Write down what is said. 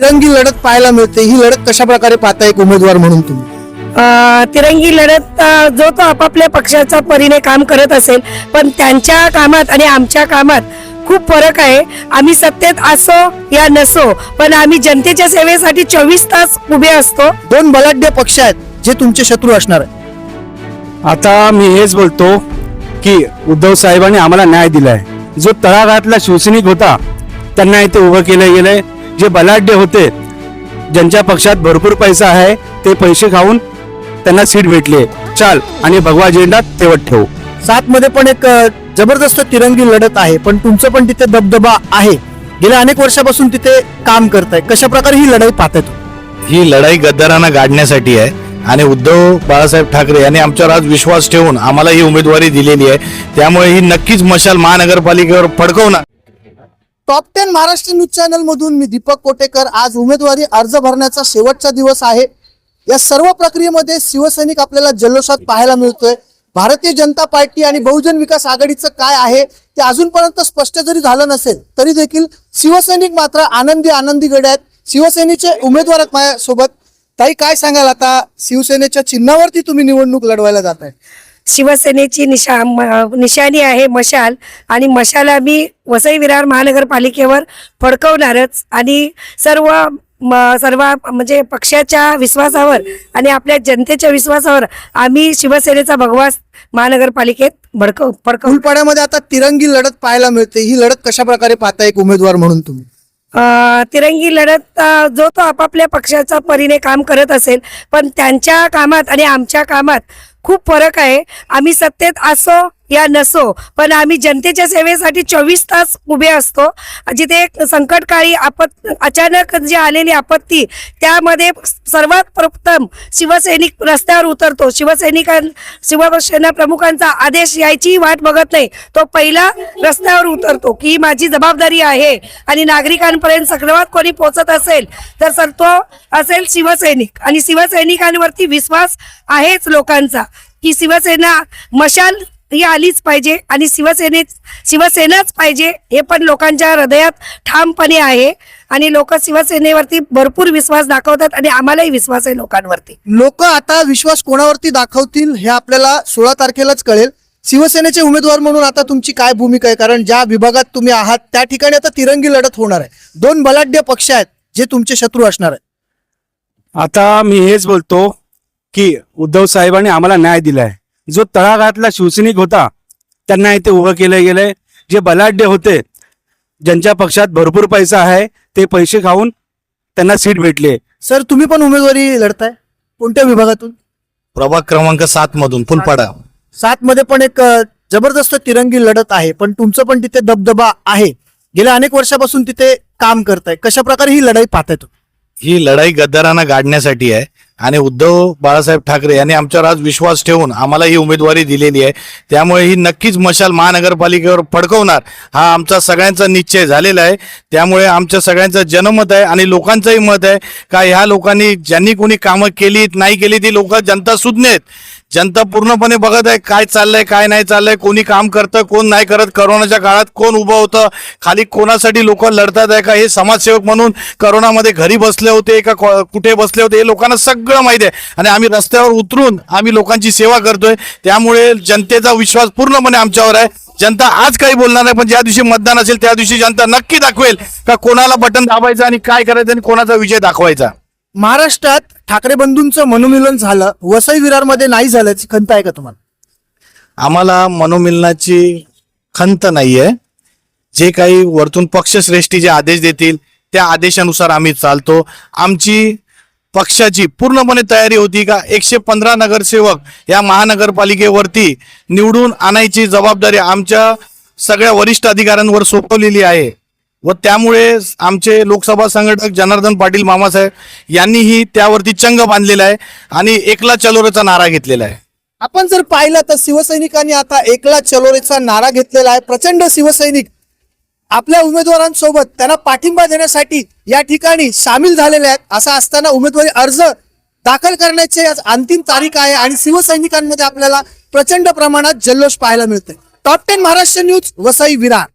तिरंगी लढत पाहायला मिळते। ही लढत कशा प्रकारे पाहता एक उमेदवार म्हणून तुम्ही? तिरंगी लढत जो तो आपापल्या पक्षाचा परीने काम करत असेल, पण त्यांच्या कामात आणि आमच्या कामात खूप फरक आहे। आम्ही सत्तेत असो या नसो, पण आम्ही जनतेच्या सेवेसाठी 24 तास उभे असतो। दोन बलाढ्य पक्ष आहेत जे तुमचे शत्रू असणार आहेत। आता मी हेच बोलतो की उद्धव साहेबांनी आम्हाला न्याय दिलाय। जो तळागाळातला शिवसैनिक होता त्यांना इथे उभं केलं गेलंय। जे बलाढ्य होते, ज्यांच्या पक्षात भरपूर पैसा आहे, ते पैसे खाऊन त्यांना सीट भेटली। चाल आणि भगवा झेंडा तेवत ठेवू। 7 मध्ये पण एक जबरदस्त तिरंगी लढत आहे, पण तुमचं पण तिथे दबदबा आहे। गेल्या अनेक वर्षापासून तिथे काम करताय। कशा प्रकारे ही लढाई पाहताय तुम्ही? ही लढाई गद्दारांना गाडण्यासाठी आहे आणि उद्धव बाळासाहेब ठाकरे यांनी आमच्यावर आज विश्वास ठेवून आम्हाला ही उमेदवारी दिलेली आहे। त्यामुळे ही नक्कीच मशाल महानगरपालिकेवर फडकवणार। टॉप 10 महाराष्ट्र न्यूज चॅनल मधून मी दीपक कोटेकर। आज उमेदवारी अर्ज भरण्याचा शेवटचा दिवस आहे। या सर्व प्रक्रियेमध्ये शिवसैनिक आपल्याला जल्लोषात पाहायला मिळतोय। भारतीय जनता पार्टी आणि बहुजन विकास आघाडीचं काय आहे ते अजूनपर्यंत स्पष्ट जरी झालं नसेल, तरी देखील शिवसैनिक मात्र आनंदी गडे आहेत। शिवसेनेचे उमेदवार आहेत माझ्यासोबत। ताई, काय सांगाल, आता शिवसेनेच्या चिन्हावरती तुम्ही निवडणूक लढवायला जाताय? शिवसेनेची निशाणी आहे मशाल, आणि मशाल आम्ही वसई विरार महानगरपालिकेवर फडकवणारच। आणि सर्व म्हणजे पक्षाच्या विश्वासावर आणि आपल्या जनतेच्या विश्वासावर आम्ही शिवसेनेचा भगवा महानगरपालिकेत फडकवू। फुलपाड्यामध्ये आता तिरंगी लढत पाहायला मिळते। ही लढत कशा प्रकारे पाहता एक उमेदवार म्हणून तुम्ही? तिरंगी लढत जो तो आपापल्या पक्षाचा परीने काम करत असेल, पण त्यांच्या कामात आणि आमच्या कामात खूप फरक आहे। आम्ही सत्तेत असो या नसो, पण आम्ही जनतेच्या सेवेसाठी 24 तास उभे असतो। जिथे संकटकाळी अचानक जी आलेली आपत्ती, त्यामध्ये सर्वात प्रथम शिवसैनिक रस्त्यावर उतरतो। शिवसेना प्रमुखांचा आदेश यायची वाट बघत नाही, तो पहिला रस्त्यावर उतरतो की माझी जबाबदारी आहे। आणि नागरिकांपर्यंत सर्वात कोणी पोहोचत असेल तर तो असेल शिवसैनिक। आणि शिवसैनिकांवरती विश्वास आहेच लोकांचा की शिवसेना मशाल ही आलीच पाहिजे आणि शिवसेनाच पाहिजे, हे पण लोकांच्या हृदयात ठामपणे आहे। आणि लोक शिवसेनेवरती भरपूर विश्वास दाखवतात आणि आम्हालाही विश्वास आहे लोकांवरती। लोक आता विश्वास कोणावरती दाखवतील हे आपल्याला 16 तारखेलाच कळेल। शिवसेनेचे उमेदवार म्हणून आता तुमची काय भूमिका आहे? कारण ज्या विभागात तुम्ही आहात त्या ठिकाणी आता तिरंगी लढत होणार आहे। दोन बलाढ्य पक्ष आहेत जे तुमचे शत्रू असणार आहेत। आता मी हेच बोलतो की उद्धव साहेबांनी आम्हाला न्याय दिलाय। जो तळागाळातला शिवसैनिक होता त्यांना इथे उभं केलं गेलंय। जे बलाढ्य होते, ज्यांच्या पक्षात भरपूर पैसा आहे, ते पैसे खाऊन त्यांना सीट भेटली। सर, तुम्ही पण उमेदवारी लढताय, कोणत्या विभागातून? प्रभाग क्रमांक 7 मधून फुलपाडा। 7 मध्ये पण एक जबरदस्त तिरंगी लढत आहे, पण तुमचं पण तिथे दबदबा आहे। गेल्या अनेक वर्षापासून तिथे काम करताय। कशा प्रकारे ही लढाई पाहताय तुम्ही? ही लढाई गद्दारांना गाडण्यासाठी आहे आणि उद्धव बाळासाहेब ठाकरे यांनी आमच्यावर आज विश्वास ठेवून आम्हाला ही उमेदवारी दिलेली आहे। त्यामुळे ही नक्कीच मशाल महानगरपालिकेवर फडकवणार हा आमचा सगळ्यांचा निश्चय झालेला आहे। त्यामुळे आमच्या सगळ्यांचं जनमत आहे आणि लोकांचंही मत आहे का ह्या लोकांनी ज्यांनी कोणी कामं केलीत नाही केली ती लोक जनता सुज्ञ आहेत। जनता पूर्णपणे बघत आहे काय चाललंय काय नाही चाललंय, कोणी काम करतं कोण नाही करत, करोनाच्या काळात कोण उभं होतं, खाली कोणासाठी लोक लढतात आहे का, हे समाजसेवक म्हणून करोनामध्ये घरी बसले होते का कुठे बसले होते, हे लोकांना सगळं माहिती आहे। आणि आम्ही रस्त्यावर उतरून आम्ही लोकांची सेवा करतोय। त्यामुळे जनतेचा विश्वास पूर्णपणे आमच्यावर आहे। जनता आज काही बोलणार नाही, पण ज्या दिवशी मतदान असेल त्या दिवशी जनता नक्की दाखवेल का कोणाला बटन दाबायचं आणि काय करायचं आणि कोणाचा विजय दाखवायचा। महाराष्ट्रात ठाकरे बंधूंचं मनोमिलन झालं, वसई विरारमध्ये नाही झाल्याची खंत आहे का तुम्हाला? आम्हाला मनोमिलनाची खंत नाहीये। जे काही वरतून पक्षश्रेष्ठी जे आदेश देतील त्या आदेशानुसार आम्ही चालतो। आमची पक्षाची पूर्णपणे तयारी होती का 115 नगरसेवक या महानगरपालिकेवरती निवडून आणायची जबाबदारी आमच्या सगळ्या वरिष्ठ अधिकाऱ्यांवर सोपवलेली आहे। व त्यामुळे आमचे लोकसभा संघटक जनार्दन पाटील मामासाहेब यांनीही त्यावरती चंग बांधलेला आहे आणि एकला चलोरेचा नारा घेतलेला आहे। आपण जर पाहिलं तर शिवसैनिकांनी आता एकला चलोरेचा नारा घेतलेला आहे। प्रचंड शिवसैनिक आपल्या उमेदवारांसोबत त्यांना पाठिंबा देण्यासाठी या ठिकाणी सामील झालेले आहेत। असं असताना उमेदवारी अर्ज दाखल करण्याची आज अंतिम तारीख आहे आणि शिवसैनिकांमध्ये आपल्याला प्रचंड प्रमाणात जल्लोष पाहायला मिळते। Top 10 Maharashtra news, Vasai Virar.